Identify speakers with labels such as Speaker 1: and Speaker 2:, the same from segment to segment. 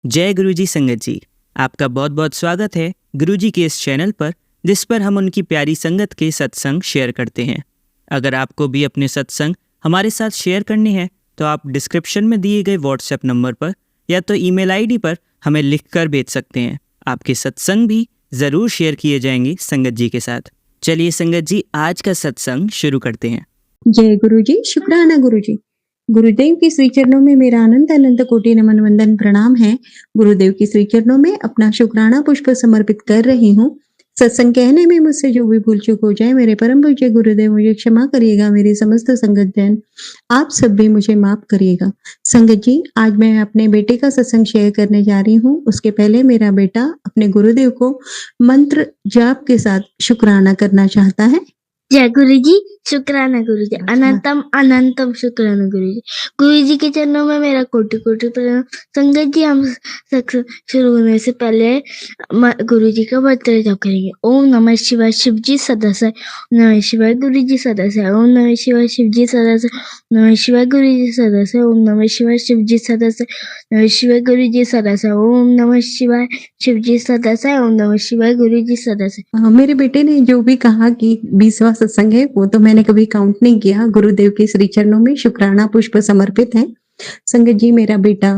Speaker 1: जय गुरुजी संगत जी, आपका बहुत बहुत स्वागत है गुरुजी के इस चैनल पर, जिस पर हम उनकी प्यारी संगत के सत्संग शेयर करते हैं। अगर आपको भी अपने सत्संग हमारे साथ शेयर करने हैं तो आप डिस्क्रिप्शन में दिए गए व्हाट्सएप नंबर पर या तो ईमेल आईडी पर हमें लिखकर भेज सकते हैं। आपके सत्संग भी ज़रूर शेयर किए जाएंगे संगत जी के साथ। चलिए संगत जी, आज का सत्संग शुरू करते हैं।
Speaker 2: जय गुरु जी, शुक्राना गुरु जी। गुरुदेव की श्री चरणों में मेरा अनंत अनंत कोटि नमन वंदन प्रणाम है। गुरुदेव की श्री चरणों में अपना शुक्राना पुष्प समर्पित कर रही हूँ। सत्संग कहने में मुझसे जो भी भूल चूक हो जाए, मेरे परम पूज्य गुरुदेव मुझे क्षमा करिएगा। मेरी समस्त संगत जन आप सब भी मुझे माफ करिएगा। संगत जी, आज मैं अपने बेटे का सत्संग शेयर करने जा रही हूँ। उसके पहले मेरा बेटा अपने गुरुदेव को मंत्र जाप के साथ शुक्राना करना चाहता है।
Speaker 3: जय गुरुजी, शुक्राना गुरुजी, अनंतम अनंतम शुक्राना गुरुजी। गुरुजी के चरणों में मेरा कोटि कोटि प्रणाम। संगत जी, हम शुरू होने से पहले गुरुजी का मंत्र जाप करेंगे। ओम नमः शिवाय शिवजी सदस्य, ओम नमः शिवाय गुरुजी सदस्य, ओम नमः शिवाय शिवजी सदस्य, नमः शिवाय गुरुजी सदस्य, ओम नमः शिवाय शिवजी सदस्य, नमः शिवाय गुरुजी सदस्य, ओम नमः शिवाय शिवजी सदस्य, ओम नमः शिवाय गुरुजी सदस्य।
Speaker 2: मेरे बेटे ने जो भी कहा कि 20वां सत्संग है, वो तो मैंने कभी काउंट नहीं किया। गुरुदेव के श्री चरणों में शुक्राना पुष्प समर्पित है। संगत जी, मेरा बेटा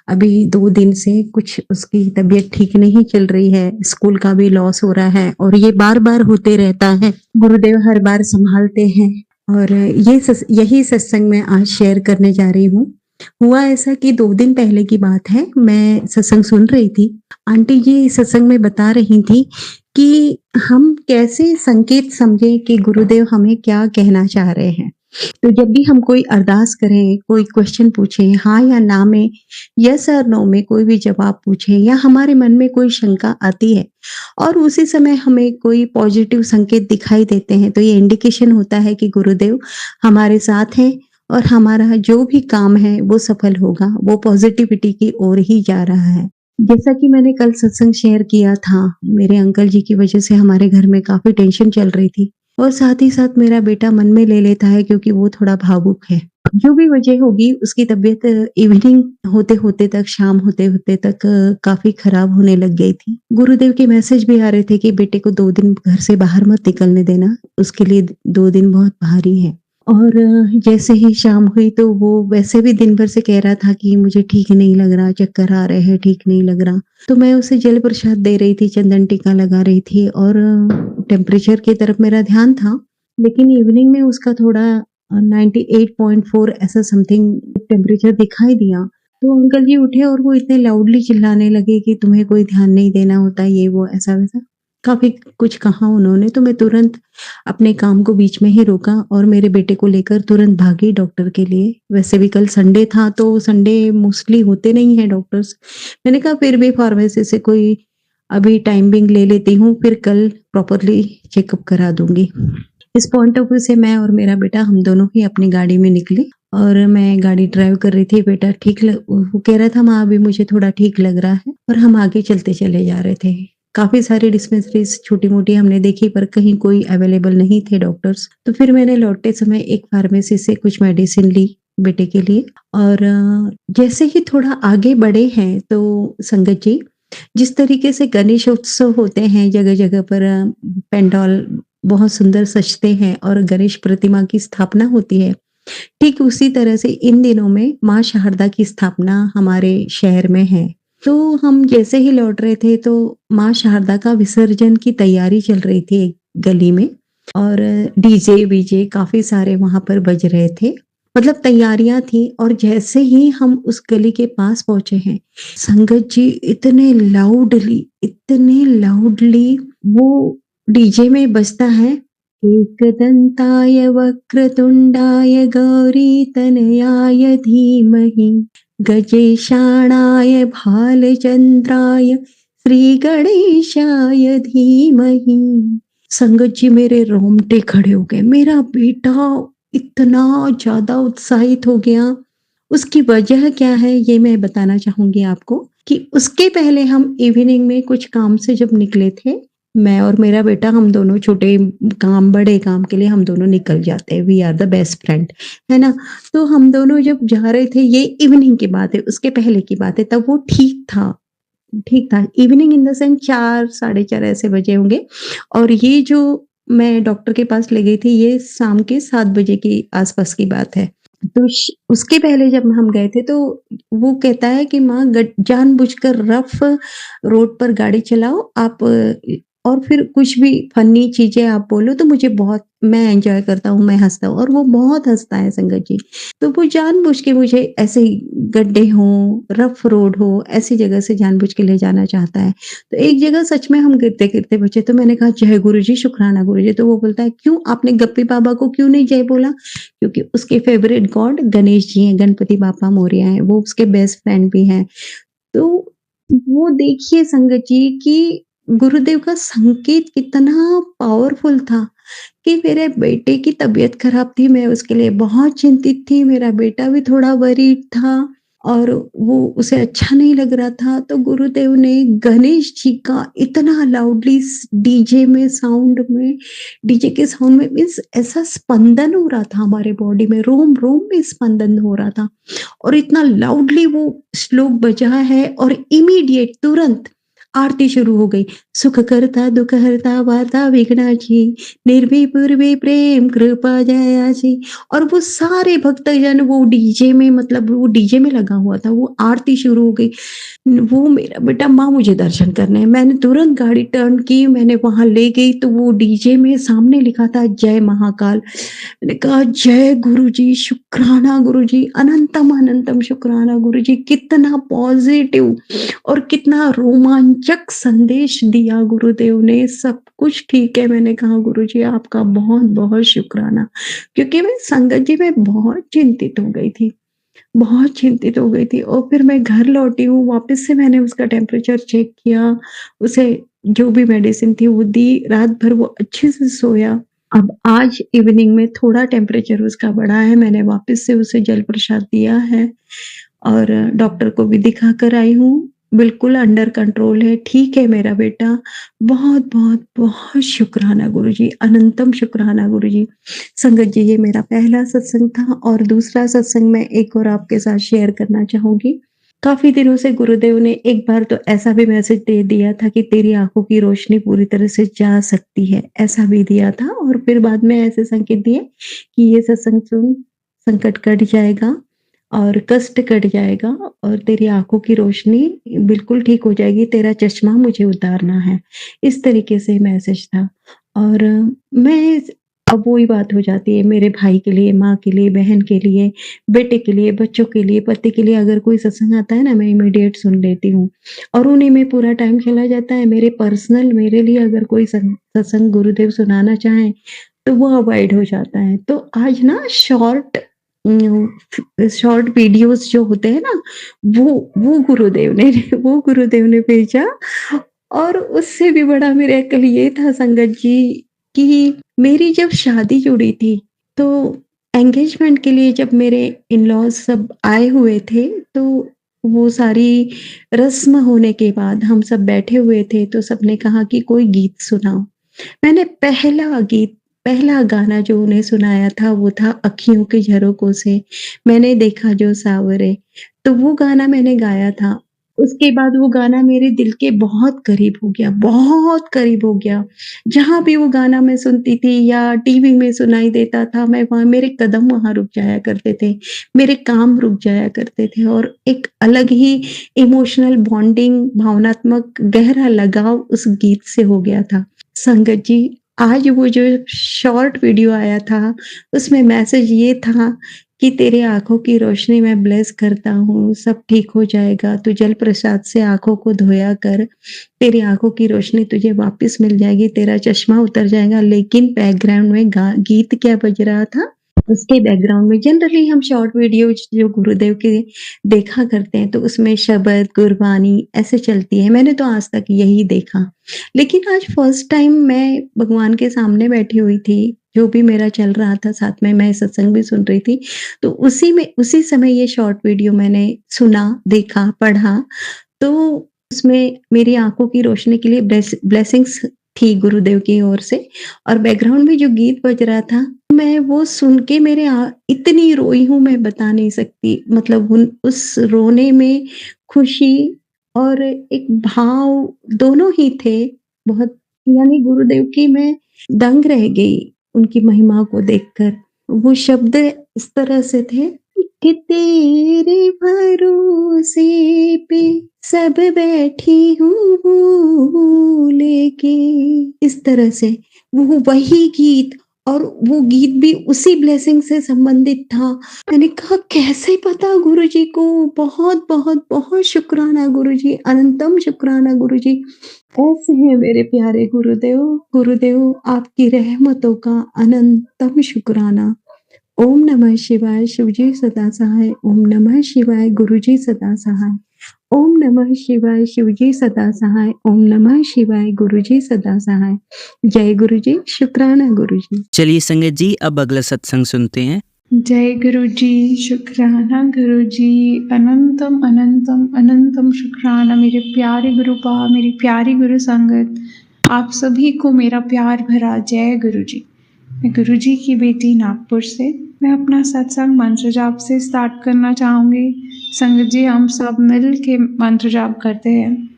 Speaker 2: अभी 2 दिन से कुछ उसकी तबीयत ठीक नहीं चल रही है। स्कूल का भी लॉस हो रहा है और ये बार-बार होते रहता है। गुरुदेव हर बार संभालते हैं और यही सत्संग मैं आज शेयर करने जा रही हूँ। हुआ ऐसा कि 2 दिन पहले की बात है, मैं सत्संग सुन रही थी। आंटी जी सत्संग में बता रही थी कि हम कैसे संकेत समझें कि गुरुदेव हमें क्या कहना चाह रहे हैं। तो जब भी हम कोई अरदास करें, कोई क्वेश्चन पूछें, हाँ या ना में, यस और नो में कोई भी जवाब पूछें या हमारे मन में कोई शंका आती है और उसी समय हमें कोई पॉजिटिव संकेत दिखाई देते हैं, तो ये इंडिकेशन होता है कि गुरुदेव हमारे साथ हैं और हमारा जो भी काम है वो सफल होगा, वो पॉजिटिविटी की ओर ही जा रहा है। जैसा कि मैंने कल सत्संग शेयर किया था, मेरे अंकल जी की वजह से हमारे घर में काफ़ी टेंशन चल रही थी और साथ ही साथ मेरा बेटा मन में ले लेता है क्योंकि वो थोड़ा भावुक है। जो भी वजह होगी, उसकी तबीयत इवनिंग होते-होते तक, शाम होते-होते तक काफ़ी खराब होने लग गई थी। गुरुदेव के मैसेज भी आ रहे थे कि बेटे को 2 दिन घर से बाहर मत निकलने देना, उसके लिए 2 दिन बहुत भारी हैं। और जैसे ही शाम हुई तो वो वैसे भी दिन भर से कह रहा था कि मुझे ठीक नहीं लग रहा, चक्कर आ रहे हैं, ठीक नहीं लग रहा। तो मैं उसे जल प्रसाद दे रही थी, चंदन टीका लगा रही थी और टेम्परेचर की तरफ मेरा ध्यान था। लेकिन इवनिंग में उसका थोड़ा 98.4 ऐसा समथिंग टेम्परेचर दिखाई दिया। तो अंकल जी उठे और वो इतने लाउडली चिल्लाने लगे कि तुम्हें कोई ध्यान नहीं देना होता, ये वो ऐसा-वैसा। काफ़ी कुछ कहा उन्होंने, तो मैं तुरंत अपने काम को बीच में ही रोका और मेरे बेटे को लेकर तुरंत भागी डॉक्टर के लिए। वैसे भी कल संडे था, तो संडे मोस्टली होते नहीं हैं डॉक्टर्स। मैंने कहा फिर भी फार्मेसी से कोई अभी टाइमिंग ले लेती हूँ, फिर कल प्रॉपरली चेकअप करा दूँगी। इस पॉइंट ऑफ व्यू से मैं और मेरा बेटा हम दोनों ही अपनी गाड़ी में निकले और मैं गाड़ी ड्राइव कर रही थी। बेटा वो कह रहा था माँ अभी मुझे थोड़ा ठीक लग रहा है और हम आगे चलते चले जा रहे थे। काफ़ी सारी डिस्पेंसरीज़ छोटी-मोटी हमने देखी पर कहीं कोई अवेलेबल नहीं थे डॉक्टर्स। तो फिर मैंने लौटते समय एक फार्मेसी से कुछ मेडिसिन ली बेटे के लिए और जैसे ही थोड़ा आगे बढ़े हैं तो संगत जी, जिस तरीके से गणेशोत्सव होते हैं जगह-जगह पर पेंडॉल बहुत सुंदर सजते हैं और गणेश प्रतिमा की स्थापना होती है। ठीक उसी तरह से इन दिनों में माँ शारदा की स्थापना हमारे शहर में है। तो हम जैसे ही लौट रहे थे तो माँ शारदा का विसर्जन की तैयारी चल रही थी एक गली में और डीजे-वीजे काफ़ी सारे वहाँ पर बज रहे थे। मतलब तैयारियाँ थी और जैसे ही हम उस गली के पास पहुँचे हैं, संगत जी इतने लाउडली वो डीजे में बजता है, एकदंताय वक्रतुंडाय गौरीतनयाय धीमहि गजेशाणाय भालचंद्राय श्री गणेशाय धीमहि। संगत जी मेरे रोंगटे खड़े हो गए। मेरा बेटा इतना ज़्यादा उत्साहित हो गया। उसकी वजह क्या है ये मैं बताना चाहूँगी आपको कि उसके पहले हम इवनिंग में कुछ काम से जब निकले थे, मैं और मेरा बेटा हम दोनों छोटे काम, बड़े काम के लिए हम दोनों निकल जाते हैं। We are the best friend, है ना? तो हम दोनों जब जा रहे थे, ये इवनिंग की बात है, उसके पहले की बात है, तब वो ठीक था। इवनिंग इन द सेंस 4 साढ़े 4 ऐसे बजे होंगे और ये जो मैं डॉक्टर के पास ले गई थी, ये शाम के 7 बजे की आस-पास की बात है। तो श उसके पहले जब हम गए थे तो वो कहता है कि माँ जानबूझकर रफ रोड पर गाड़ी चलाओ आप और फिर कुछ भी फ़नी चीज़ें आप बोलो तो मैं एन्जॉय करता हूँ, मैं हँसता हूँ और वो बहुत हँसता है संगत जी। तो वो जानबूझ के मुझे ऐसे ही गड्ढे हों, रफ रोड हो, ऐसी जगह से जानबूझ के ले जाना चाहता है। तो एक जगह सच में हम गिरते-गिरते बचे तो मैंने कहा जय गुरुजी, शुक्राना गुरुजी। तो वो बोलता है क्यों आपने गप्पी बाबा को क्यों नहीं जय बोला? क्योंकि उसके फेवरेट गॉड गणेश जी हैं, गणपति बाप्पा मोरया हैं, वो उसके बेस्ट फ्रेंड भी हैं। तो वो देखिए संगत जी कि गुरुदेव का संकेत कितना पावरफुल था कि मेरे बेटे की तबीयत खराब थी, मैं उसके लिए बहुत चिंतित थी, मेरा बेटा भी थोड़ा वरीड था और वो उसे अच्छा नहीं लग रहा था, तो गुरुदेव ने गणेश जी का इतना लाउडली डीजे के साउंड में मीन्स ऐसा स्पंदन हो रहा था हमारे बॉडी में, रोम-रोम में स्पंदन हो रहा था और इतना लाउडली वो श्लोक बजा है और इमीडिएट तुरंत आरती शुरू हो गई। सुख करता दुःख हरता वार्ता विघ्नाची, निर्भय पूर्वे प्रेम कृपा जयाची। और वो सारे भक्तजन वो डीजे में मतलब वो डीजे में लगा हुआ था, वो आरती शुरू हो गई। वो मेरा बेटा माँ मुझे दर्शन करने हैं। मैंने तुरंत गाड़ी टर्न की, मैंने वहाँ ले गई तो वो डीजे में सामने लिखा था जय महाकाल। मैंने कहा जय गुरुजी, शुक्राना गुरुजी, अनंतम अनंतम शुक्राना गुरुजी। कितना पॉजिटिव और कितना रोमांचक संदेश दिया गुरुदेव ने। सब कुछ ठीक है, मैंने कहा गुरुजी आपका बहुत-बहुत शुक्राना। क्योंकि मैं संगत जी मैं बहुत चिंतित हो गई थी और फिर मैं घर लौटी हूँ, वापस से मैंने उसका टेम्परेचर चेक किया, उसे जो भी मेडिसिन थी वो दी, रात भर वो अच्छे से सोया। अब आज इवनिंग में थोड़ा टेम्परेचर उसका बढ़ा है, मैंने वापस से उसे जल प्रसाद दिया है और डॉक्टर को भी दिखा कर आई हूँ। बिल्कुल अंडर कंट्रोल है, ठीक है मेरा बेटा। बहुत-बहुत बहुत शुक्राना गुरुजी, अनंतम शुक्राना गुरुजी। संगत जी ये मेरा पहला सत्संग था और दूसरा सत्संग मैं एक और आपके साथ शेयर करना चाहूँगी। काफ़ी दिनों से गुरुदेव ने एक बार तो ऐसा भी मैसेज दे दिया था कि तेरी आँखों की रोशनी पूरी तरह से जा सकती है, ऐसा भी दिया था और फिर बाद में ऐसे संकेत दिए कि ये सत्संग सुन, संकट कट जाएगा और कष्ट कट जाएगा और तेरी आँखों की रोशनी बिल्कुल ठीक हो जाएगी, तेरा चश्मा मुझे उतारना है। इस तरीके से मैसेज था और मैं अब वही बात हो जाती है मेरे भाई के लिए, माँ के लिए, बहन के लिए, बेटे के लिए, बच्चों के लिए, पति के लिए अगर कोई सत्संग आता है ना मैं इमीडिएट सुन लेती हूँ और उन्हीं में पूरा टाइम चला जाता है। मेरे लिए अगर कोई सत्संग गुरुदेव सुनाना चाहें तो वो अवॉइड हो जाता है। तो आज ना शॉर्ट वीडियोस जो होते हैं ना वो गुरुदेव ने भेजा और उससे भी बड़ा मिरेकल ये था संगत जी कि मेरी जब शादी जुड़ी थी तो एंगेजमेंट के लिए जब मेरे इन-लॉज़ सब आए हुए थे तो वो सारी रस्म होने के बाद हम सब बैठे हुए थे तो सबने कहा कि कोई गीत सुनाओ। मैंने पहला गाना जो उन्हें सुनाया था वो था अँखियों के झरोकों से मैंने देखा जो सावरे, तो वो गाना मैंने गाया था। उसके बाद वो गाना मेरे दिल के बहुत करीब हो गया, बहुत करीब हो गया। जहाँ भी वो गाना मैं सुनती थी या टीवी में सुनाई देता था, मैं वहाँ मेरे कदम वहाँ रुक जाया करते थे, मेरे काम रुक जाया करते थे और एक अलग ही इमोशनल बॉन्डिंग, भावनात्मक गहरा लगाव उस गीत से हो गया था। संगत जी आज वो जो शॉर्ट वीडियो आया था, उसमें मैसेज ये था कि तेरी आँखों की रोशनी मैं ब्लेस करता हूँ, सब ठीक हो जाएगा, तू जल प्रसाद से आँखों को धोया कर, तेरी आँखों की रोशनी तुझे वापस मिल जाएगी, तेरा चश्मा उतर जाएगा। लेकिन बैकग्राउंड में गीत क्या बज रहा था? उसके बैकग्राउंड में जनरली हम शॉर्ट वीडियो जो गुरुदेव के देखा करते हैं तो उसमें शबद, गुरबानी ऐसे चलती है। मैंने तो आज तक यही देखा। लेकिन आज फर्स्ट टाइम मैं भगवान के सामने बैठी हुई थी, जो भी मेरा चल रहा था साथ में मैं सत्संग भी सुन रही थी। तो उसी समय ये शॉर्ट वीडियो मैंने सुना, देखा, पढ़ा तो उसमें मेरी आँखों की रोशनी के लिए ब्लेसिंग्स थी गुरुदेव की ओर से, और बैकग्राउंड में जो गीत बज रहा था, मैं वो सुन के मेरे इतनी रोई हूँ, मैं बता नहीं सकती। मतलब उस रोने में खुशी और एक भाव दोनों ही थे बहुत। यानी गुरुदेव की मैं दंग रह गई उनकी महिमा को देखकर। वो शब्द इस तरह से थे कि तेरे भरोसे पे सब बैठी हूँ लेके, इस तरह से वो वही गीत, और वो गीत भी उसी ब्लेसिंग से संबंधित था। मैंने कहा कैसे पता गुरुजी को, बहुत बहुत बहुत शुक्राना गुरुजी, अनंतम शुक्राना गुरुजी। ऐसे हैं मेरे प्यारे गुरुदेव। गुरुदेव आपकी रहमतों का अनंतम शुक्राना। ओम नमः शिवाय, शिवजी सदा सहाय। ओम नमः शिवाय, गुरुजी सदा सहाय। ओम नमः शिवाय, शिवजी सदा सहाय। ओम नमः शिवाय, गुरुजी सदा सहाय। जय गुरुजी, शुक्राना गुरुजी।
Speaker 1: चलिए संगत जी, अब अगला सत्संग सुनते हैं।
Speaker 4: जय गुरु जी, शुक्राना गुरु जी, अनंतम अनंतम अनंतम शुक्राना मेरे प्यारे गुरुपा, मेरी प्यारी गुरु संगत, आप सभी को मेरा प्यार भरा जय गुरु जी। मैं गुरु जी की बेटी नागपुर से। मैं अपना सत्संग मंत्र जाप से स्टार्ट करना चाहूँगी। संगत जी, हम सब मिल के मंत्र जाप करते हैं।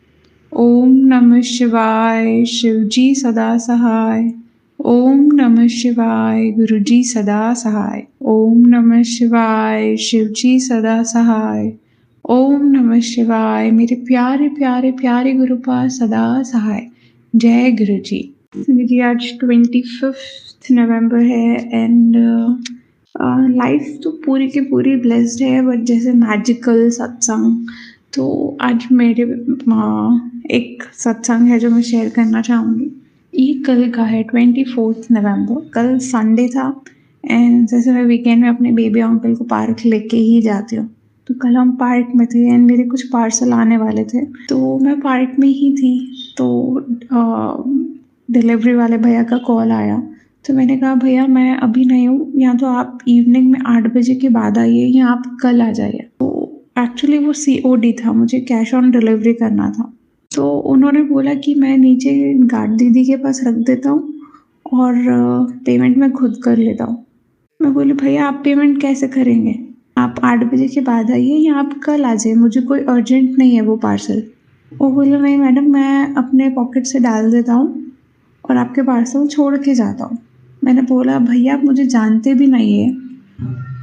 Speaker 4: ओम नमः शिवाय, शिव जी सदा सहाय। ओम नमः शिवाय, गुरु जी सदा सहाय। ओम नमः शिवाय, शिव जी सदा सहाय। ओम नमः शिवाय, मेरे प्यारे प्यारे प्यारे गुरुपा सदा सहाय। जय गुरु जी। जी आज 25 नवंबर है एंड लाइफ तो पूरी की पूरी ब्लेस्ड है, बट जैसे मैजिकल सत्संग, तो आज मेरे एक सत्संग है जो मैं शेयर करना चाहूँगी। ये कल का है 24 नवंबर, कल संडे था एंड जैसे मैं वीकेंड में अपने बेबी अंकल को पार्क लेके ही जाती हूँ, तो कल हम पार्क में थे एंड मेरे कुछ पार्सल आने वाले थे, तो मैं पार्क में ही थी। तो डिलीवरी वाले भैया का कॉल आया, तो मैंने कहा भैया मैं अभी नहीं हूँ, या तो आप इवनिंग में 8 बजे के बाद आइए या आप कल आ जाइए। तो एक्चुअली वो COD था, मुझे कैश ऑन डिलीवरी करना था। तो उन्होंने बोला कि मैं नीचे गार्ड दीदी के पास रख देता हूँ और पेमेंट मैं खुद कर लेता हूँ। मैं बोली भैया आप पेमेंट कैसे करेंगे, आप 8 बजे के बाद आइए या आप कल आ जाइए, मुझे कोई अर्जेंट नहीं है वो पार्सल। वो बोले नहीं मैडम, मैं अपने पॉकेट से डाल देता हूँ और आपके पार्सल छोड़ के जाता हूँ। मैंने बोला भैया आप मुझे जानते भी नहीं है।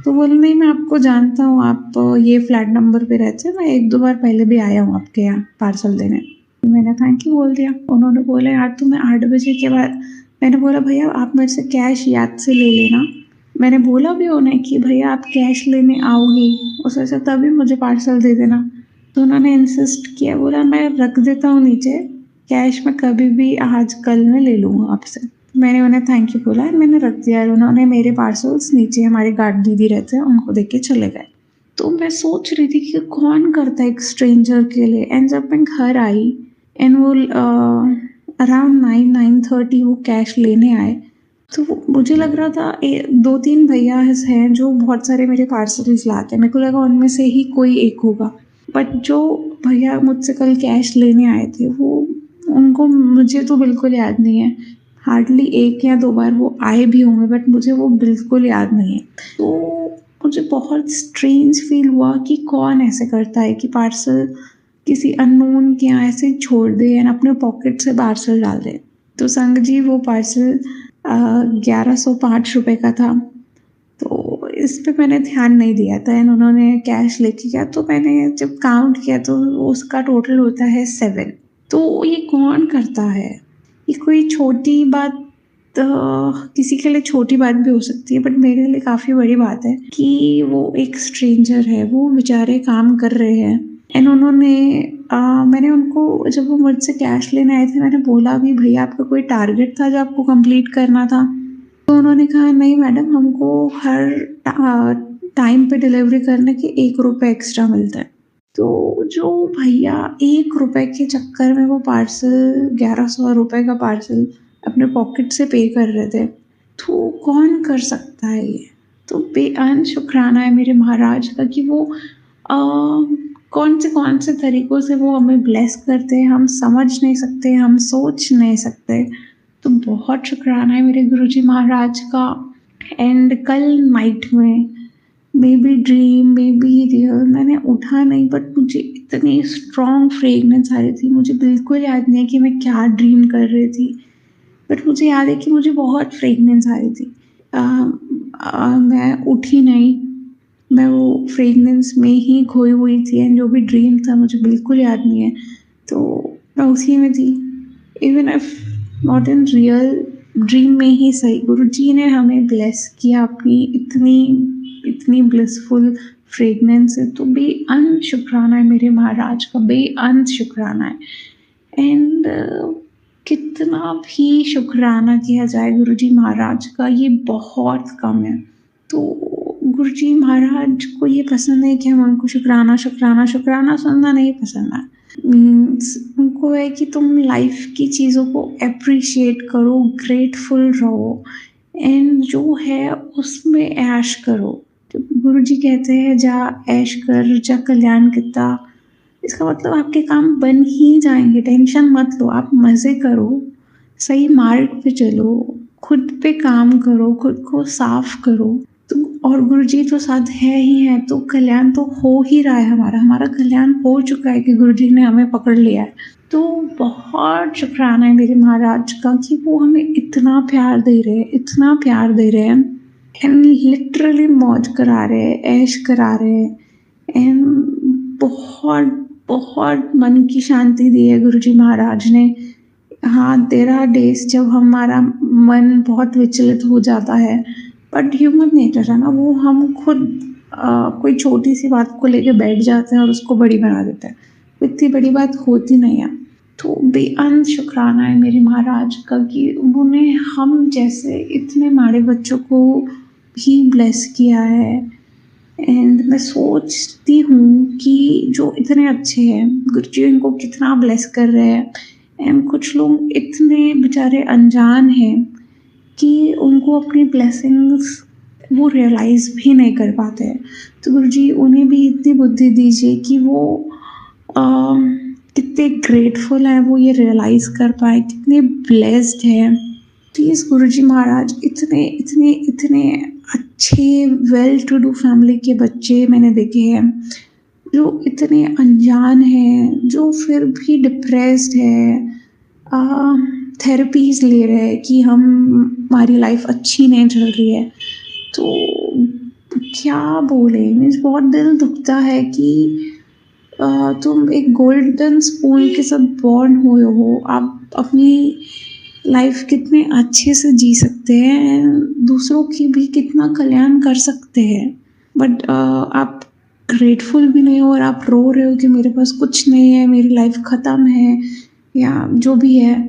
Speaker 4: तो बोले नहीं मैं आपको जानता हूँ, आप ये फ्लैट नंबर पे रहते हैं, मैं 1-2 बार पहले भी आया हूँ आपके यहाँ पार्सल देने। मैंने थैंक यू बोल दिया। उन्होंने बोला यार तो मैं 8 बजे के बाद, मैंने बोला भैया आप मेरे से कैश याद से ले लेना। मैंने बोला भी उन्हें कि भैया आप कैश लेने आओगे उस वजह से तभी मुझे पार्सल दे देना। तो उन्होंने इंसिस्ट किया, बोला मैं रख देता हूँ नीचे, कैश में कभी भी आज कल में ले लूँगा आपसे। मैंने उन्हें थैंक यू बोला, मैंने रख दिया। उन्होंने मेरे पार्सल्स नीचे हमारे गार्ड दीदी रहते हैं उनको देख के चले गए। तो मैं सोच रही थी कि कौन करता है एक स्ट्रेंजर के लिए। एंड जब मैं घर आई एंड वो अराउंड 9-9:30 वो कैश लेने आए, तो मुझे लग रहा था 2-3 भैया हैं जो बहुत सारे मेरे पार्सल्स लाते हैं, मेरे को लगा उनमें से ही कोई एक होगा। बट जो भैया मुझसे कल कैश लेने आए थे वो, उनको मुझे तो बिल्कुल याद नहीं है, हार्डली 1 या 2 बार वो आए भी होंगे, बट मुझे वो बिल्कुल याद नहीं है। तो मुझे बहुत स्ट्रेंज फील हुआ कि कौन ऐसे करता है कि पार्सल किसी अननोन के यहाँ ऐसे छोड़ दे एंड अपने पॉकेट से पार्सल डाल दे। तो संग जी वो पार्सल 1105 रुपये का था। तो इस पे मैंने ध्यान नहीं दिया था एंड उन्होंने कैश लेके गया, तो मैंने जब काउंट किया तो उसका टोटल होता है 7। तो ये कौन करता है? ये कोई छोटी बात, किसी के लिए छोटी बात भी हो सकती है, बट मेरे लिए काफ़ी बड़ी बात है कि वो एक स्ट्रेंजर है, वो बेचारे काम कर रहे हैं एंड उन्होंने मैंने उनको, जब वो मुझसे कैश लेने आए थे, मैंने बोला भी भैया आपका कोई टारगेट था जो आपको कंप्लीट करना था? तो उन्होंने कहा नहीं मैडम, हमको हर टाइम पे डिलीवरी करने के 1 रुपये एक्स्ट्रा मिलता है। तो जो भैया 1 रुपये के चक्कर में वो पार्सल 1100 रुपये का पार्सल अपने पॉकेट से पे कर रहे थे, तो कौन कर सकता है ये? तो बेअन शुक्राना है मेरे महाराज का कि वो कौन से तरीक़ों से वो हमें ब्लेस करते हैं, हम समझ नहीं सकते, हम सोच नहीं सकते। तो बहुत शुक्राना है मेरे गुरुजी महाराज का। एंड कल नाइट में may be dream, may be real, मैंने उठा नहीं, बट मुझे इतनी स्ट्रॉन्ग फ्रेगनेंस आ रही थी, मुझे बिल्कुल याद नहीं है कि मैं क्या ड्रीम कर रही थी, बट मुझे याद है कि मुझे बहुत फ्रेगनेंस आ रही थी। मैं उठी नहीं, मैं वो फ्रेगनेंस में ही खोई हुई थी, एंड जो भी ड्रीम था मुझे बिल्कुल याद नहीं है, तो मैं उसी में थी। Even if not in real, dream में ही सही, गुरुजी ने हमें ब्लेस किया अपनी इतनी ब्लिसफुल फ्रेगनेंस है, तो बेअंत शुक्राना है मेरे महाराज का, बेअंत शुक्राना है। एंड कितना भी शुक्राना किया जाए गुरुजी महाराज का, ये बहुत कम है। तो गुरुजी महाराज को ये पसंद है कि हम उनको शुक्राना सुनना नहीं पसंद है। उनको है कि तुम लाइफ की चीज़ों को अप्रिशिएट करो, ग्रेटफुल रहो, एंड जो है उसमें ऐश करो। गुरुजी कहते हैं जा ऐश कर, जा कल्याण किता, इसका मतलब आपके काम बन ही जाएंगे, टेंशन मत लो, आप मज़े करो, सही मार्ग पे चलो, खुद पे काम करो, खुद को साफ करो। तो और गुरुजी तो साथ है ही है, तो कल्याण तो हो ही रहा है, हमारा कल्याण हो चुका है कि गुरुजी ने हमें पकड़ लिया है। तो बहुत शुक्राना है मेरे महाराज का कि वो हमें इतना प्यार दे रहे हैं, एंड लिटरली मौज करा रहे हैं, ऐश करा रहे हैं, एंड बहुत मन की शांति दी है गुरुजी महाराज ने। हाँ, देयर आर डेज जब हमारा मन बहुत विचलित हो जाता है, बट ह्यूमन नेचर है ना, वो हम खुद कोई छोटी सी बात को लेके बैठ जाते हैं और उसको बड़ी बना देते हैं, इतनी बड़ी बात होती नहीं है। तो बेअंत शुक्राना है मेरे महाराज का कि उन्होंने हम जैसे इतने माड़े बच्चों को भी ब्लेस किया है। एंड मैं सोचती हूँ कि जो इतने अच्छे हैं, गुरुजी इनको कितना ब्लेस कर रहे हैं, एंड कुछ लोग इतने बेचारे अनजान हैं कि उनको अपनी ब्लेसिंग्स वो रियलाइज़ भी नहीं कर पाते हैं। तो गुरुजी उन्हें भी इतनी बुद्धि दीजिए कि वो कितने ग्रेटफुल हैं, वो ये रियलाइज़ कर पाए, कितने ब्लेस्ड हैं। प्लीज़ गुरुजी महाराज, इतने अच्छे वेल टू डू फैमिली के बच्चे मैंने देखे हैं जो इतने अनजान हैं, जो फिर भी डिप्रेस्ड है, थेरेपीज़ ले रहे हैं कि हमारी लाइफ अच्छी नहीं चल रही है। तो क्या बोले, मीन्स बहुत दिल दुखता है कि तुम एक गोल्डन स्पून के साथ बॉर्न हुए हो, आप अपनी लाइफ कितने अच्छे से जी सकते हैं, दूसरों की भी कितना कल्याण कर सकते हैं, बट आप ग्रेटफुल भी नहीं हो और आप रो रहे हो कि मेरे पास कुछ नहीं है, मेरी लाइफ ख़त्म है या जो भी है।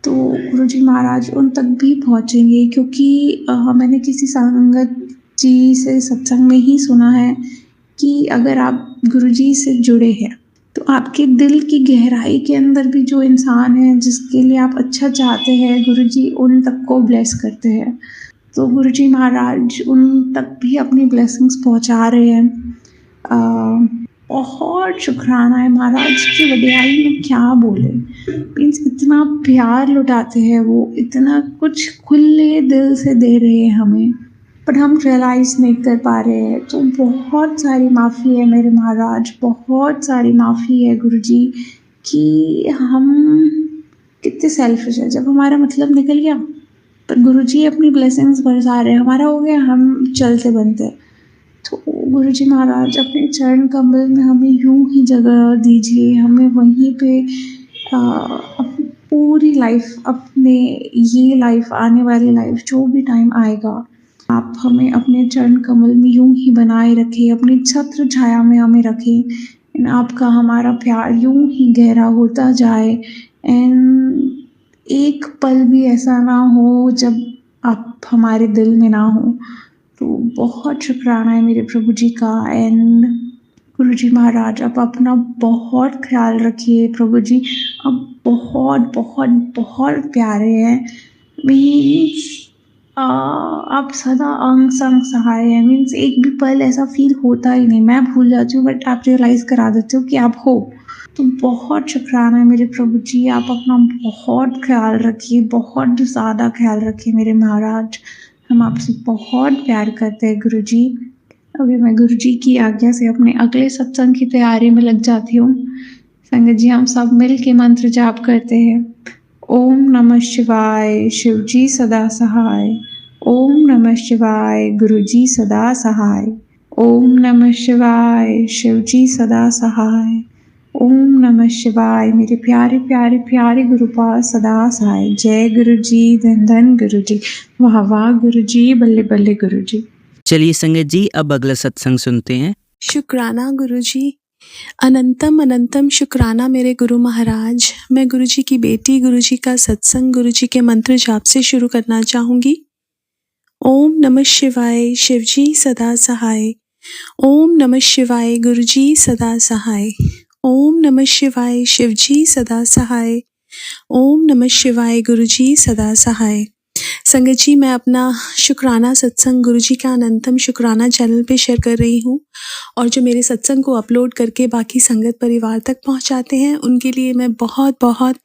Speaker 4: तो गुरुजी महाराज उन तक भी पहुँचेंगे, क्योंकि मैंने किसी संगत जी से सत्संग में ही सुना है कि अगर आप गुरुजी से जुड़े हैं तो आपके दिल की गहराई के अंदर भी जो इंसान है जिसके लिए आप अच्छा चाहते हैं, गुरुजी उन तक को ब्लेस करते हैं। तो गुरुजी महाराज उन तक भी अपनी ब्लेसिंग्स पहुंचा रहे हैं। बहुत शुक्राना है महाराज की वडियाई में, क्या बोले, मीन्स इतना प्यार लुटाते हैं वो, इतना कुछ खुले दिल से दे रहे हैं हमें, बट हम रियलाइज़ नहीं कर पा रहे हैं। तो बहुत सारी माफ़ी है मेरे महाराज, बहुत सारी माफ़ी है गुरुजी कि हम कितने सेल्फिश है। जब हमारा मतलब निकल गया, पर गुरुजी अपनी ब्लेसिंग्स बरसा रहे हैं, हमारा हो गया, हम चलते बनते। तो गुरुजी महाराज अपने चरण कमल में हमें यूं ही जगह दीजिए, हमें वहीं पे पूरी लाइफ, अपने ये लाइफ, आने वाली लाइफ, जो भी टाइम आएगा, आप हमें अपने चरण कमल में यूं ही बनाए रखें, अपनी छत्र छाया में हमें रखें, आपका हमारा प्यार यूं ही गहरा होता जाए, एंड एक पल भी ऐसा ना हो जब आप हमारे दिल में ना हो। तो बहुत शुक्राना है मेरे प्रभु जी का। एंड गुरुजी महाराज, आप अपना बहुत ख्याल रखिए प्रभु जी, आप बहुत बहुत बहुत प्यारे हैं। मीन्स आप सदा अंग संग सहाय है, मीन्स एक भी पल ऐसा फील होता ही नहीं, मैं भूल जाती हूँ बट आप रियलाइज़ करा देते हो कि आप हो। तो बहुत शुक्राना है मेरे प्रभु जी, आप अपना बहुत ख्याल रखिए, बहुत ज़्यादा ख्याल रखिए मेरे महाराज। हम आपसे बहुत प्यार करते हैं गुरु जी। अभी मैं गुरु जी की आज्ञा से अपने अगले सत्संग की तैयारी में लग जाती हूँ। संगत जी, हम सब मिल के मंत्र जाप करते हैं। ओम नमः शिवाय, शिव जी सदा सहाय। ओम नमः शिवाय, गुरु जी सदा सहाय। ओम नमः शिवाय, शिव जी सदा सहाय। ओम नमः शिवाय, मेरे प्यारे प्यारे प्यारे गुरुपाद सदा सहाय। जय गुरु जी, धन धन गुरु जी, वाह वाह गुरु जी, बल्ले बल्ले गुरु जी।
Speaker 1: चलिए संगत जी, अब अगला सत्संग सुनते हैं।
Speaker 5: शुक्राना गुरुजी, अनंतम अनंतम शुक्राना मेरे गुरु महाराज। मैं गुरुजी की बेटी, गुरुजी का सत्संग गुरुजी के मंत्र जाप से शुरू करना चाहूँगी। ओम नमः शिवाय, शिवजी सदा सहाय। ओम नमः शिवाय, गुरुजी सदा सहाय। ओम नमः शिवाय, शिवजी सदा सहाय। ओम नमः शिवाय, गुरुजी सदा सहाय। संगत जी, मैं अपना शुक्राना सत्संग गुरुजी का अनंतम शुक्राना चैनल पे शेयर कर रही हूँ, और जो मेरे सत्संग को अपलोड करके बाकी संगत परिवार तक पहुँचाते हैं उनके लिए मैं बहुत बहुत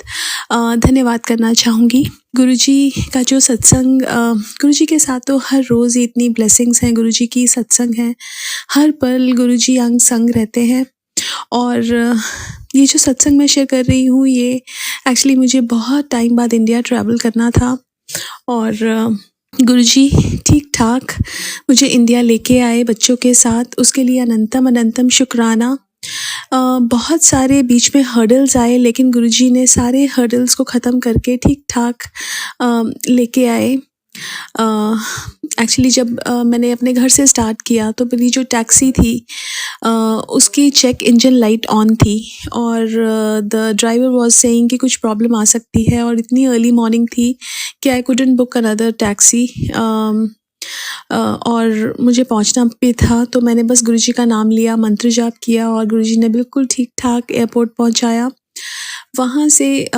Speaker 5: धन्यवाद करना चाहूँगी। गुरुजी का जो सत्संग, गुरुजी के साथ तो हर रोज़ ही इतनी ब्लेसिंग्स हैं, गुरुजी की सत्संग है, हर पल गुरुजी अंग संग रहते हैं। और ये जो सत्संग मैं शेयर कर रही हूँ, ये एक्चुअली मुझे बहुत टाइम बाद इंडिया ट्रैवल करना था, और गुरुजी ठीक ठाक मुझे इंडिया लेके आए बच्चों के साथ। उसके लिए अनंतम अनंतम शुक्राना। बहुत सारे बीच में हर्डल्स आए, लेकिन गुरुजी ने सारे हर्डल्स को ख़त्म करके ठीक ठाक लेके आए। एक्चुअली जब मैंने अपने घर से स्टार्ट किया तो मेरी जो टैक्सी थी उसकी चेक इंजन लाइट ऑन थी, और द ड्राइवर वाज सेइंग कि कुछ प्रॉब्लम आ सकती है, और इतनी अर्ली मॉर्निंग थी कि I couldn't book another taxi, और मुझे पहुंचना भी था। तो मैंने बस गुरुजी का नाम लिया, मंत्र जाप किया, और गुरुजी ने बिल्कुल ठीक ठाक एयरपोर्ट पहुंचाया। वहाँ से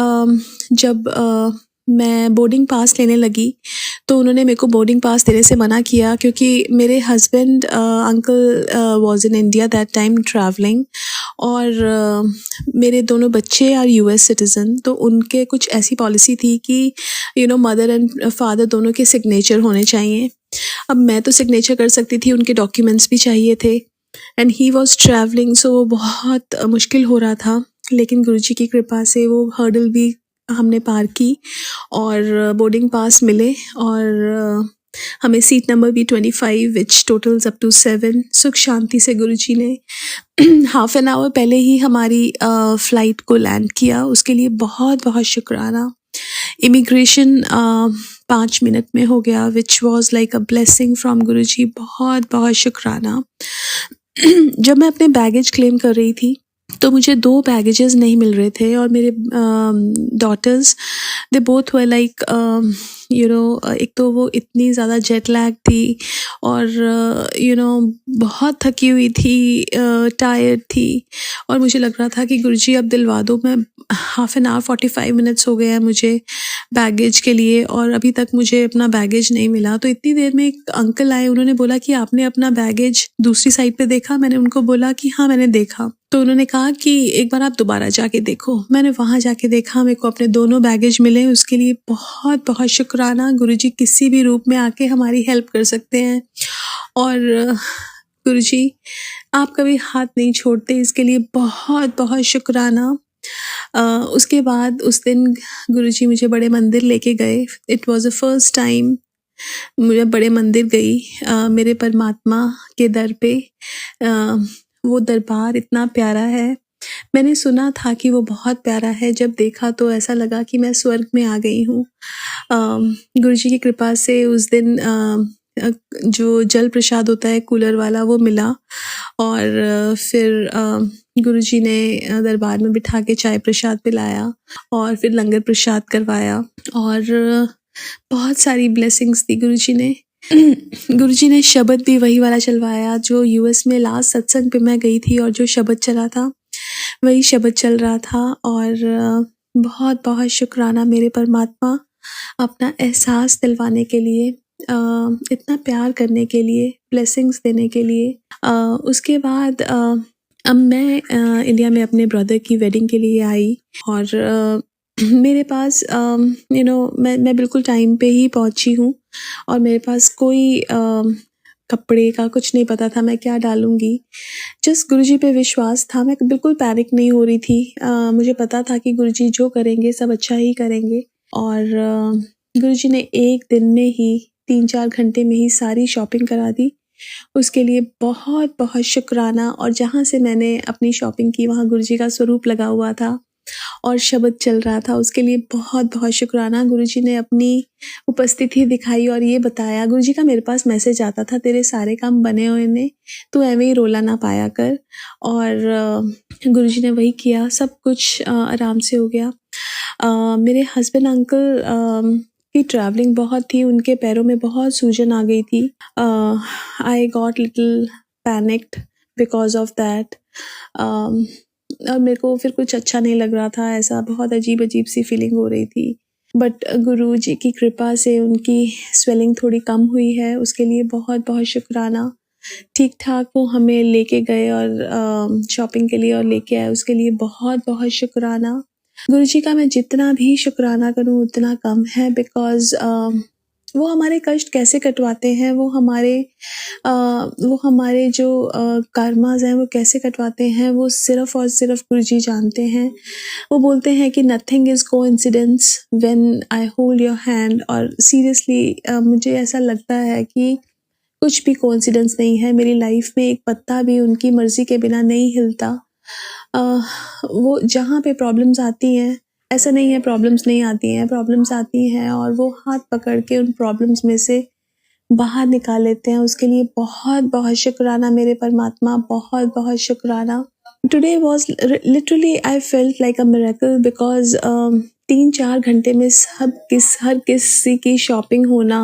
Speaker 5: जब मैं बोर्डिंग पास लेने लगी तो उन्होंने मेरे को बोर्डिंग पास देने से मना किया, क्योंकि मेरे husband uncle was in India that time travelling, और मेरे दोनों बच्चे आर यूएस सिटीज़न। तो उनके कुछ ऐसी पॉलिसी थी कि मदर एंड फादर दोनों के सिग्नेचर होने चाहिए। अब मैं तो सिग्नेचर कर सकती थी, उनके डॉक्यूमेंट्स भी चाहिए थे, एंड ही वॉज ट्रैवलिंग, सो बहुत मुश्किल हो रहा था। लेकिन गुरुजी की कृपा से वो हर्डल भी हमने पार की और बोर्डिंग पास मिले, और हमें सीट नंबर भी 25 विच टोटल्स अप टू 7 सुख शांति से गुरुजी ने हाफ एन आवर पहले ही हमारी फ़्लाइट को लैंड किया। उसके लिए बहुत बहुत शुक्राना। इमिग्रेशन 5 मिनट में हो गया, which was like a blessing from Guruji. बहुत बहुत शुक्राना। जब मैं अपने बैगेज क्लेम कर रही थी तो मुझे 2 बैगेजेस नहीं मिल रहे थे, और मेरे daughters they both were like एक तो वो इतनी ज़्यादा जेट लैग थी, और बहुत थकी हुई थी, टायर्ड थी, और मुझे लग रहा था कि गुरुजी अब दिलवा दो। मैं हाफ एन आवर 45 मिनट्स हो गए हैं मुझे बैगेज के लिए, और अभी तक मुझे अपना बैगेज नहीं मिला। तो इतनी देर में एक अंकल आए, उन्होंने बोला कि आपने अपना बैगेज दूसरी साइड पे देखा? मैंने उनको बोला कि हाँ मैंने देखा। तो उन्होंने कहा कि एक बार आप दोबारा जाके देखो। मैंने वहाँ जाके देखा, मेरे को अपने दोनों बैगेज मिले। उसके लिए बहुत बहुत शुक्राना। गुरुजी किसी भी रूप में आके हमारी हेल्प कर सकते हैं, और गुरुजी आप कभी हाथ नहीं छोड़ते, इसके लिए बहुत बहुत शुक्राना। उसके बाद उस दिन गुरुजी मुझे बड़े मंदिर लेके गए। It was the first time मुझे बड़े मंदिर गई, मेरे परमात्मा के दर पे। वो दरबार इतना प्यारा है। मैंने सुना था कि वो बहुत प्यारा है, जब देखा तो ऐसा लगा कि मैं स्वर्ग में आ गई हूँ। गुरुजी की कृपा से उस दिन जो जल प्रसाद होता है कूलर वाला, वो मिला, और फिर गुरुजी ने दरबार में बिठा के चाय प्रसाद पिलाया, और फिर लंगर प्रसाद करवाया, और बहुत सारी ब्लेसिंग्स दी गुरुजी ने। गुरुजी ने शब्द भी वही वाला चलवाया जो यूएस में लास्ट सत्संग पे मैं गई थी, और जो शब्द चला था वही शब्द चल रहा था। और बहुत बहुत शुक्राना मेरे परमात्मा, अपना एहसास दिलवाने के लिए, इतना प्यार करने के लिए, ब्लेसिंग्स देने के लिए। उसके बाद अब मैं इंडिया में अपने ब्रदर की वेडिंग के लिए आई और मेरे पास मैं बिल्कुल टाइम पे ही पहुंची हूँ और मेरे पास कोई कपड़े का कुछ नहीं पता था मैं क्या डालूँगी। जस्ट गुरुजी पे विश्वास था, मैं बिल्कुल पैनिक नहीं हो रही थी। मुझे पता था कि गुरुजी जो करेंगे सब अच्छा ही करेंगे और गुरुजी ने एक दिन में ही 3-4 घंटे में ही सारी शॉपिंग करा दी। उसके लिए बहुत बहुत शुक्राना। और जहाँ से मैंने अपनी शॉपिंग की वहाँ गुरुजी का स्वरूप लगा हुआ था और शब्द चल रहा था, उसके लिए बहुत बहुत शुक्राना। गुरुजी ने अपनी उपस्थिति दिखाई और ये बताया, गुरुजी का मेरे पास मैसेज आता था, तेरे सारे काम बने हुए ने, तू एवं ही रोला ना पाया कर। और गुरुजी ने वही किया, सब कुछ आराम से हो गया। मेरे हस्बैंड अंकल की ट्रैवलिंग बहुत थी, उनके पैरों में बहुत सूजन आ गई थी। I got little panicked because of that. और मेरे को फिर कुछ अच्छा नहीं लग रहा था, ऐसा बहुत अजीब अजीब सी फीलिंग हो रही थी। बट गुरु जी की कृपा से उनकी स्वेलिंग थोड़ी कम हुई है, उसके लिए बहुत बहुत शुक्राना। ठीक ठाक वो हमें लेके गए और शॉपिंग के लिए और लेके आए, उसके लिए बहुत बहुत शुक्राना। गुरु जी का मैं जितना भी शुक्राना करूं उतना कम है, बिकॉज वो हमारे कष्ट कैसे कटवाते हैं, वो हमारे जो कर्मास हैं वो कैसे कटवाते हैं, वो सिर्फ और सिर्फ गुरुजी जानते हैं। वो बोलते हैं कि nothing is coincidence when I hold your hand. और सीरियसली मुझे ऐसा लगता है कि कुछ भी कोइंसिडेंस नहीं है। मेरी लाइफ में एक पत्ता भी उनकी मर्जी के बिना नहीं हिलता। वो जहाँ पे प्रॉब्लम्स आती हैं, ऐसा नहीं है प्रॉब्लम्स नहीं आती हैं, प्रॉब्लम्स आती हैं और वो हाथ पकड़ के उन प्रॉब्लम्स में से बाहर निकाल लेते हैं। उसके लिए बहुत बहुत शुक्राना मेरे परमात्मा, बहुत बहुत शुक्राना। Today was literally I felt like a miracle, because 3-4 घंटे में हर किसी की शॉपिंग होना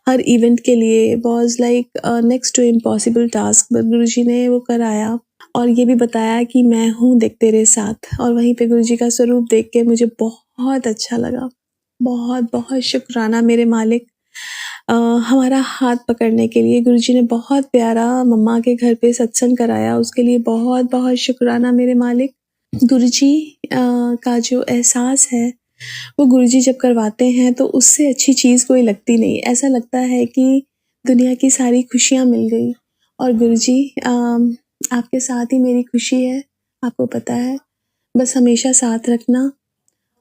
Speaker 5: हर इवेंट के लिए was like next to impossible task. But Guruji ने वो कराया और ये भी बताया कि मैं हूँ देख तेरे साथ। और वहीं पे गुरुजी का स्वरूप देख के मुझे बहुत अच्छा लगा। बहुत बहुत शुक्राना मेरे मालिक। हमारा हाथ पकड़ने के लिए गुरुजी ने बहुत प्यारा मम्मा के घर पे सत्संग कराया, उसके लिए बहुत बहुत शुक्राना मेरे मालिक। गुरुजी का जो एहसास है वो गुरुजी जब करवाते हैं तो उससे अच्छी चीज़ कोई लगती नहीं। ऐसा लगता है कि दुनिया की सारी खुशियाँ मिल गई। और गुरुजी आपके साथ ही मेरी खुशी है, आपको पता है। बस हमेशा साथ रखना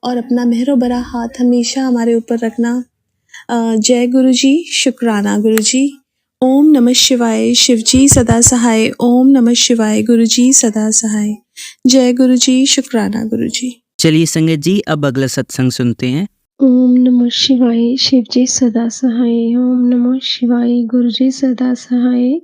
Speaker 5: और अपना मेहरो भरा हाथ हमेशा हमारे ऊपर रखना। जय गुरुजी, शुक्राना गुरुजी। ओम नमः शिवाय, शिवजी सदा सहाय। ओम नमः शिवाय, गुरुजी सदा सहाय। जय गुरुजी, शुक्राना गुरुजी।
Speaker 1: चलिए संगत जी, अब अगला सत्संग सुनते हैं।
Speaker 6: ओम नमः शिवाय, शिवजी सदा सहाय। ओम नमः शिवाय, गुरुजी सदा सहाय।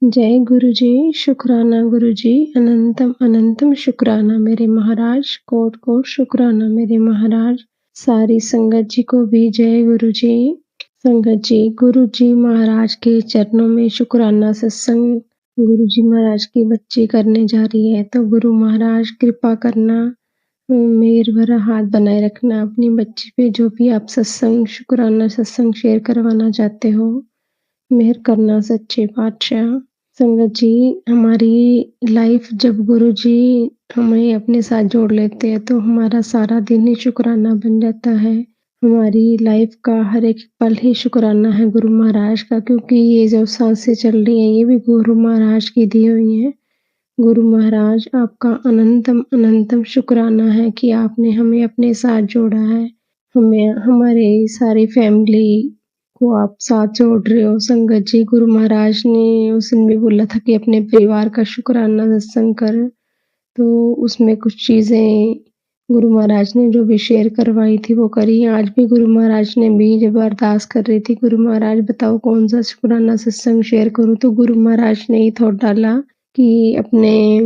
Speaker 6: जय गुरुजी, शुक्राना गुरुजी। अनंतम अनंतम शुक्राना मेरे महाराज, कोट कोट शुक्राना मेरे महाराज। सारी संगत जी को भी जय गुरुजी। संगत जी, गुरुजी महाराज के चरणों में शुक्राना सत्संग गुरुजी महाराज की बच्ची करने जा रही है, तो गुरु महाराज कृपा करना, मेहर भरा हाथ बनाए रखना अपनी बच्ची पे। जो भी आप सत्संग शुक्राना सत्संग शेयर करवाना चाहते हो, मेहर करना सच्चे पातशाह। संगत जी, हमारी लाइफ जब गुरुजी हमें अपने साथ जोड़ लेते हैं तो हमारा सारा दिन ही शुक्राना बन जाता है। हमारी लाइफ का हर एक पल ही शुक्राना है गुरु महाराज का, क्योंकि ये जो सांसें चल रही हैं ये भी गुरु महाराज की दी हुई हैं। गुरु महाराज, आपका अनंतम अनंतम शुक्राना है कि आपने हमें अपने साथ जोड़ा है। हमें हमारे सारी फैमिली को आप साथ जोड़ रहे हो। संगत जी, गुरु महाराज ने उस दिन भी बोला था कि अपने परिवार का शुक्राना सत्संग कर, तो उसमें कुछ चीज़ें गुरु महाराज ने जो भी शेयर करवाई थी वो करी। आज भी गुरु महाराज ने भी जब अरदास कर रही थी, गुरु महाराज बताओ कौन सा शुक्राना सत्संग शेयर करूं, तो गुरु महाराज ने ही थॉट डाला कि अपने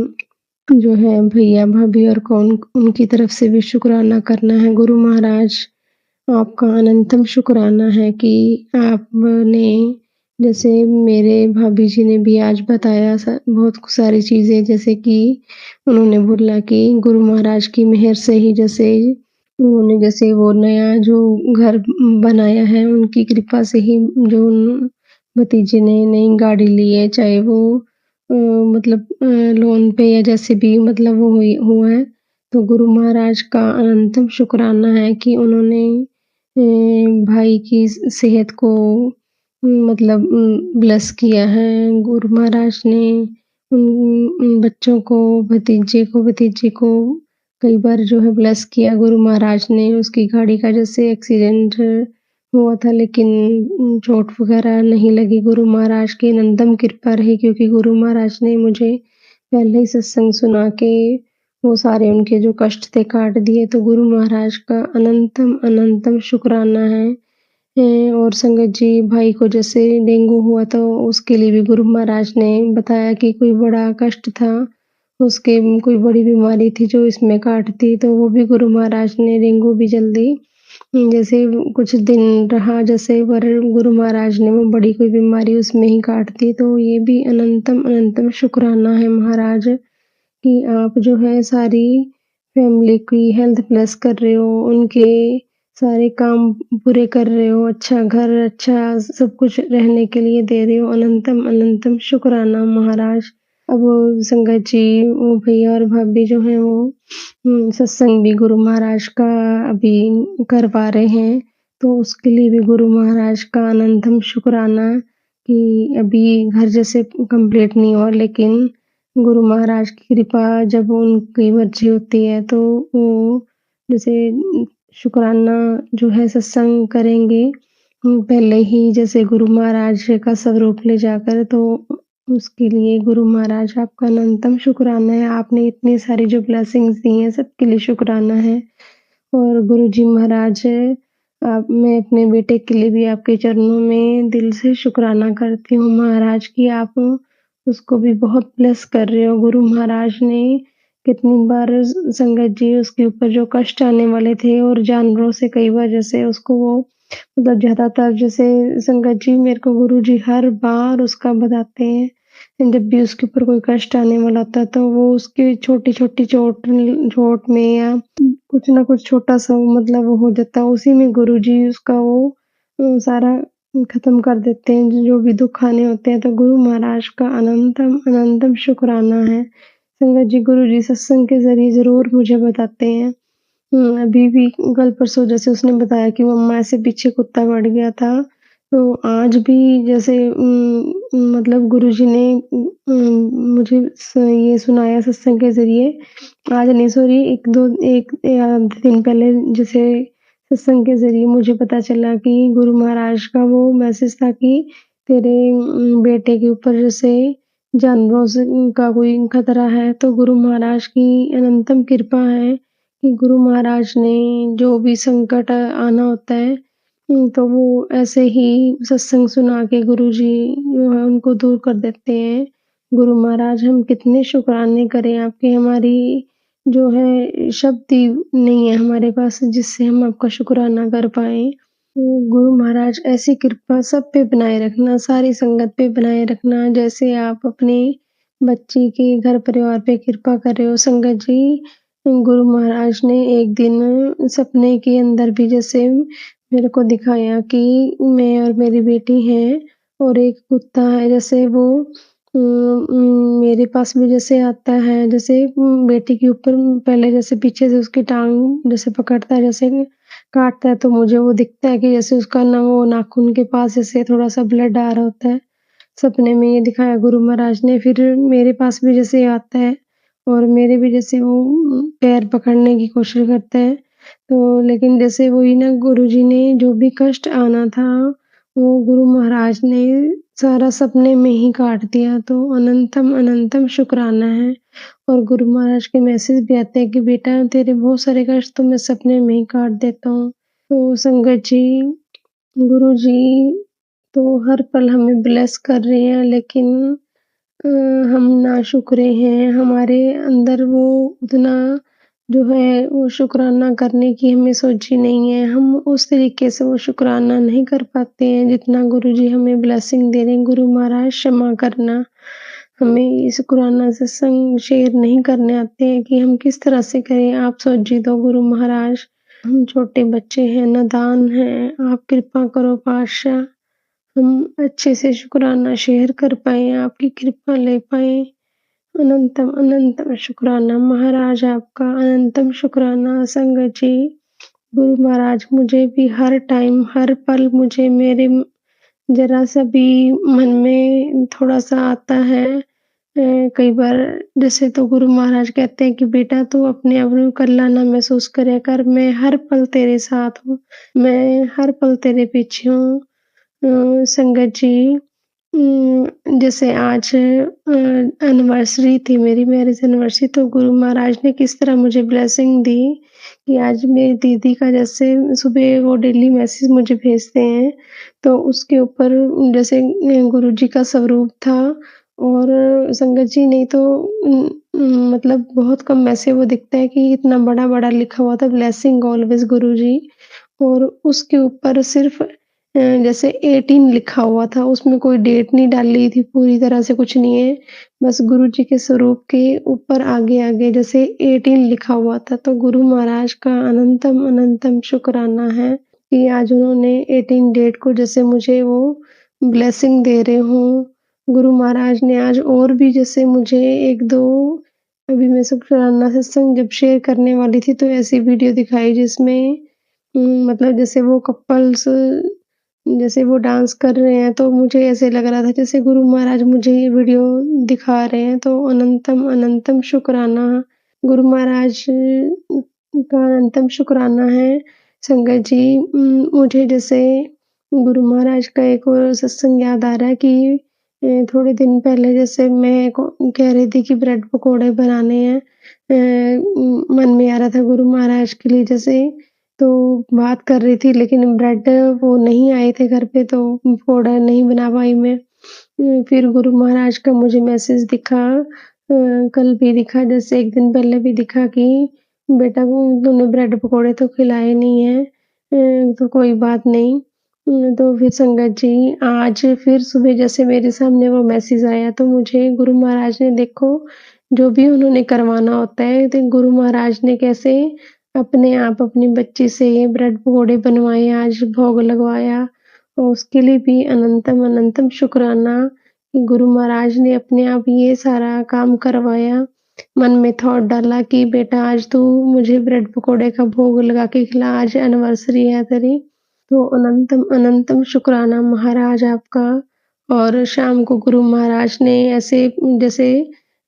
Speaker 6: जो है भैया भाभी और कौन उनकी तरफ से भी शुक्राना करना है। गुरु महाराज, आपका अनंतम शुक्राना है कि आपने, जैसे मेरे भाभी जी ने भी आज बताया बहुत सारी चीज़ें, जैसे कि उन्होंने बोला कि गुरु महाराज की मेहर से ही जैसे उन्होंने जैसे वो नया जो घर बनाया है, उनकी कृपा से ही जो उन भतीजे ने नई गाड़ी ली है, चाहे वो मतलब लोन पे या जैसे भी मतलब वो हुआ है। तो गुरु महाराज का अनंतम शुक्राना है कि उन्होंने भाई की सेहत को मतलब ब्लेस किया है। गुरु महाराज ने उन बच्चों को, भतीजे को कई बार जो है ब्लेस किया गुरु महाराज ने। उसकी गाड़ी का जैसे एक्सीडेंट हुआ था, लेकिन चोट वगैरह नहीं लगी। गुरु महाराज की अनंतम कृपा रही, क्योंकि गुरु महाराज ने मुझे पहले ही सत्संग सुना के वो सारे उनके जो कष्ट थे काट दिए। तो गुरु महाराज का अनंतम शुक्राना है। और संगत जी, भाई को जैसे डेंगू हुआ तो उसके लिए भी गुरु महाराज ने बताया कि कोई बड़ा कष्ट था, उसके कोई बड़ी बीमारी थी जो इसमें काटती, तो वो भी गुरु महाराज ने डेंगू भी जल्दी जैसे कुछ दिन रहा जैसे, पर गुरु महाराज ने वो बड़ी कोई बीमारी उसमें ही काट दी। तो ये भी अनंतम शुक्राना है महाराज कि आप जो है सारी फैमिली की हेल्थ प्लस कर रहे हो, उनके सारे काम पूरे कर रहे हो, अच्छा घर, अच्छा सब कुछ रहने के लिए दे रहे हो। अनंतम शुक्राना महाराज। अब संगत जी, वो भैया और भाभी जो हैं वो सत्संग भी गुरु महाराज का अभी करवा रहे हैं, तो उसके लिए भी गुरु महाराज का अनंतम शुक्राना कि अभी घर जैसे कंप्लीट नहीं हुआ, लेकिन गुरु महाराज की कृपा जब उनकी मर्जी होती है तो वो जैसे शुक्राना जो है सत्संग करेंगे पहले ही जैसे गुरु महाराज का स्वरूप ले जाकर, तो उसके लिए गुरु महाराज आपका अनंतम शुक्राना है। आपने इतनी सारी जो ब्लेसिंग्स दी हैं सबके लिए शुक्राना है। और गुरुजी महाराज, मैं अपने बेटे के लिए भी आपके चरणों में दिल से शुक्राना करती हूँ महाराज कि आप उसको भी बहुत ब्लेस कर रहे हो। गुरु महाराज ने कितनी बार संगत जी उसके ऊपर जो कष्ट आने वाले थे, और जानवरों से कई बार जैसे उसको वो मतलब ज़्यादातर जैसे संगत जी मेरे को गुरुजी हर बार उसका बताते हैं, जब भी उसके ऊपर कोई कष्ट आने वाला होता है तो वो उसकी छोटी-छोटी चोट में या कुछ ना कुछ छोटा-सा मतलब वो हो जाता है, उसी में गुरुजी उसका वो सारा खत्म कर देते हैं, जो भी दुःख आने होते हैं। तो गुरु महाराज का अनंतम शुक्राना है। संगत जी, गुरुजी सत्संग के ज़रिए ज़रूर मुझे बताते हैं। अभी भी कल परसों जैसे उसने बताया कि मम्मा ऐसे पीछे कुत्ता बढ़ गया था, तो आज भी जैसे मतलब गुरुजी ने मुझे ये सुनाया सत्संग के ज़रिए, आज नहीं सॉरी 1 दिन पहले जैसे सत्संग के ज़रिए मुझे पता चला कि गुरु महाराज का वो मैसेज था कि तेरे बेटे के ऊपर जैसे जानवरों से का कोई खतरा है। तो गुरु महाराज की अनंतम कृपा है कि गुरु महाराज ने जो भी संकट आना होता है तो वो ऐसे ही सत्संग सुना के गुरुजी जो है उनको दूर कर देते हैं। गुरु महाराज, हम कितने शुक्राने करें आपके, हमारी जो है शब्द ही नहीं है हमारे पास जिससे हम आपका शुक्राना कर पाएँ। तो गुरु महाराज ऐसी कृपा सब पे बनाए रखना, सारी संगत पे बनाए रखना, जैसे आप अपने बच्ची के घर परिवार पे कृपा कर रहे हो। संगत जी, गुरु महाराज ने एक दिन सपने के अंदर भी जैसे मेरे को दिखाया कि मैं और मेरी बेटी हैं और एक कुत्ता है, जैसे वो मेरे पास भी जैसे आता है, जैसे बेटी के ऊपर पहले जैसे पीछे से उसकी टाँग जैसे पकड़ता है, जैसे काटता है, तो मुझे वो दिखता है कि जैसे उसका ना वो नाखून के पास जैसे थोड़ा-सा ब्लड आ रहा होता है। सपने में ये दिखाया गुरु महाराज ने। फिर मेरे पास भी जैसे आता है और मेरे भी जैसे वो पैर पकड़ने की कोशिश करता है। तो लेकिन जैसे वही ना गुरुजी ने जो भी कष्ट आना था, वो गुरु महाराज ने सारा सपने में ही काट दिया। तो अनंतम शुक्राना है। और गुरु महाराज के मैसेज भी आते हैं कि बेटा तेरे बहुत सारे कष्ट तो मैं सपने में ही काट देता हूँ। तो संगत जी, गुरुजी तो हर पल हमें ब्लेस कर रहे हैं, लेकिन हम नाशुक्रे हैं। हमारे अंदर वो उतना जो है वो शुक्राना करने की हमें सोची नहीं है। हम उस तरीके से वो शुक्राना नहीं कर पाते हैं जितना गुरुजी हमें ब्लेसिंग दे रहे हैं। गुरु महाराज क्षमा करना, हमें ये शुक्राना सत्संग शेयर नहीं करने आते हैं कि हम किस तरह से करें। आप सोची दो गुरु महाराज, हम छोटे बच्चे हैं, नादान हैं, आप कृपा करो पातशाह, हम अच्छे से शुक्राना शेयर कर पाएँ, आपकी कृपा ले पाएँ। अनंतम अनंतम शुक्राना महाराज आपका, अनंतम शुक्राना संगत जी। गुरु महाराज मुझे भी हर टाइम, हर पल मुझे मेरे ज़रा-सा भी मन में थोड़ा-सा आता है। कई बार जैसे तो गुरु महाराज कहते हैं कि बेटा तू अपने आप ਨੂੰ ਇਕੱਲਾ ना महसूस करा कर, मैं हर पल तेरे साथ हूँ, मैं हर पल तेरे पीछे हूँ। संगत जी जैसे आज एनिवर्सरी थी, मेरी मैरिज एनिवर्सरी, तो गुरु महाराज ने किस तरह मुझे ब्लेसिंग दी कि आज मेरी दीदी का जैसे सुबह वो डेली मैसेज मुझे भेजते हैं, तो उसके ऊपर जैसे गुरुजी का स्वरूप था और संगत जी नहीं तो मतलब बहुत कम ऐसे वो दिखता है कि इतना बड़ा-बड़ा लिखा हुआ था ब्लेसिंग ऑलवेज़ गुरुजी, और उसके ऊपर सिर्फ़ जैसे 18 लिखा हुआ था, उसमें कोई डेट नहीं डाली थी, पूरी तरह से कुछ नहीं है। बस गुरुजी के स्वरूप के ऊपर आगे-आगे जैसे 18 लिखा हुआ था, तो गुरु महाराज का अनंतम अनंतम शुक्राना है कि आज उन्होंने 18 डेट को जैसे मुझे वो ब्लेसिंग दे रहे हों। गुरु महाराज ने आज और भी जैसे मुझे 1-2 अभी मैं शुक्राना सत्संग जब शेयर करने वाली थी, तो ऐसी वीडियो दिखाई जिसमें मतलब जैसे वो कपल्स जैसे वो डांस कर रहे हैं, तो मुझे ऐसे लग रहा था जैसे गुरु महाराज मुझे ये वीडियो दिखा रहे हैं, तो अनंतम अनंतम शुक्राना गुरु महाराज का अनंतम शुक्राना है। संगत जी मुझे जैसे गुरु महाराज का एक और सत्संग याद आ रहा है कि थोड़े दिन पहले जैसे मैं कह रही थी कि ब्रेड पकोड़े बनाने हैं, मन में आ रहा था गुरु महाराज के लिए जैसे, तो बात कर रही थी लेकिन ब्रेड वो नहीं आए थे घर पे, तो पकोड़ा नहीं बना पाई मैं। फिर गुरु महाराज का मुझे मैसेज दिखा, कल भी दिखा, जैसे 1 दिन पहले भी दिखा कि बेटा वो तूने ब्रेड पकोड़े तो खिलाए नहीं हैं, तो कोई बात नहीं। तो फिर संगत जी आज फिर सुबह जैसे मेरे सामने वो मैसेज आया, तो मुझे गुरु महाराज ने देखो जो भी उन्होंने करवाना होता है, तो गुरु महाराज ने कैसे अपने आप अपनी बच्ची से ये ब्रेड पकोड़े बनवाए, आज भोग लगवाया, और उसके लिए भी अनंतम अनंतम शुक्राना कि गुरु महाराज ने अपने आप ये सारा काम करवाया। मन में थॉट डाला कि बेटा आज तू मुझे ब्रेड पकोड़े का भोग लगा के खिला, आज एनिवर्सरी है तेरी। तो अनंतम अनंतम शुक्राना महाराज आपका। और शाम को गुरु महाराज ने ऐसे जैसे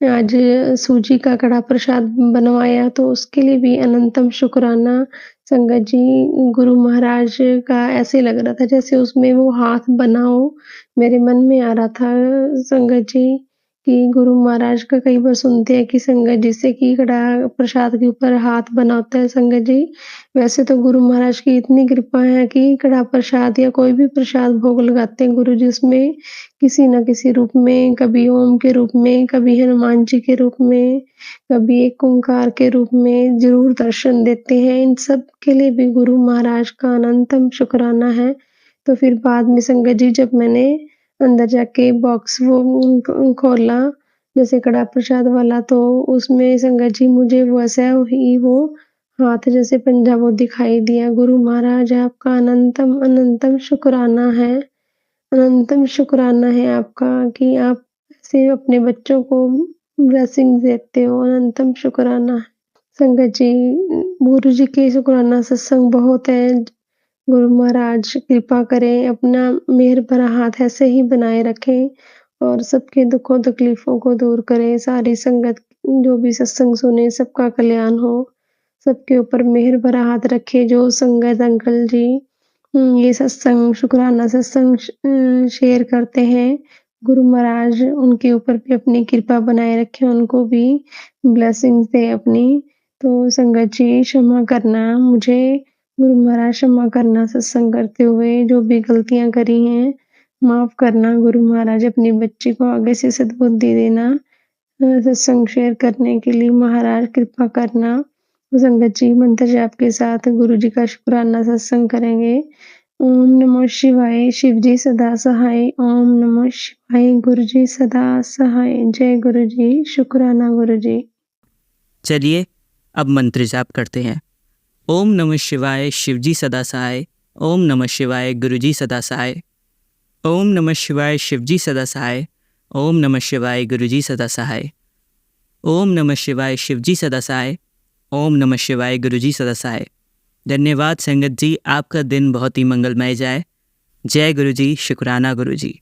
Speaker 6: आज सूजी का कड़ा प्रसाद बनवाया, तो उसके लिए भी अनंतम शुक्राना। संगत जी गुरु महाराज का ऐसे लग रहा था जैसे उसमें वो हाथ बना हो, मेरे मन में आ रहा था संगत जी कि गुरु महाराज का कई बार सुनते हैं कि संगत जी से कि कड़ा प्रसाद के ऊपर हाथ बना होता है संगत जी। वैसे तो गुरु महाराज की इतनी कृपा है कि कड़ा प्रसाद या कोई भी प्रसाद भोग लगाते हैं गुरु जी, उसमें किसी न किसी रूप में, कभी ओम के रूप में, कभी हनुमान जी के रूप में, कभी एक ओंकार के रूप में ज़रूर दर्शन देते हैं। इन सब के लिए भी गुरु महाराज का अनंतम शुक्राना है। तो फिर बाद में संगत जी जब मैंने अंदर जाके बॉक्स वो खोला जैसे कड़ा प्रसाद वाला, तो उसमें संगत जी मुझे वैसा ही वो हाथ जैसे पंजा वो दिखाई दिया। गुरु महाराज आपका अनंतम अनंतम शुक्राना है। अनंतम शुक्राना है आपका कि आप ऐसे अपने बच्चों को ब्लेसिंग देते हो, अनंतम शुक्राना है। संगत जी गुरु जी के शुक्राना सत्संग बहुत है। गुरु महाराज कृपा करें, अपना मेहर भरा हाथ ऐसे ही बनाए रखें और सबके दुखों तकलीफों को दूर करें। सारी संगत जो भी सत्संग सुने सबका कल्याण हो, सबके ऊपर मेहर भरा हाथ रखे। जो संगत अंकल जी ये सत्संग शुक्राना सत्संग शेयर करते हैं, गुरु महाराज उनके ऊपर भी अपनी कृपा बनाए रखें, उनको भी ब्लेसिंग्स दें अपनी। तो संगत जी क्षमा करना, मुझे गुरु महाराज क्षमा करना सत्संग करते हुए, जो भी गलतियाँ करी हैं माफ़ करना। गुरु महाराज अपनी बच्ची को आगे से सद्बुद्धि देना। सत्संग शेयर करने के लिए महाराज कृपा करना। संगत जी मंत्र जाप के साथ गुरु जी का शुक्राना सत्संग करेंगे। ओम नमः शिवाय, शिव जी सदा सहाय। ओम नमः शिवाय, गुरु जी सदा सहाय। जय गुरु जी, शुक्राना गुरु जी।
Speaker 1: चलिए अब मंत्र जाप करते हैं। ओम नमः शिवाय शिवजी सदा सहाय। ओम नमः शिवाय गुरुजी सदा सहाय। ओम नमः शिवाय शिवजी सदा सहाय। ओम नमः शिवाय गुरुजी सदा सहाय। ओम नमः शिवाय शिवजी सदा सहाय। ओम नमः शिवाय गुरुजी सदा सहाय। धन्यवाद संगत जी, आपका दिन बहुत ही मंगलमय जाए। जय गुरुजी, शुक्राना गुरुजी।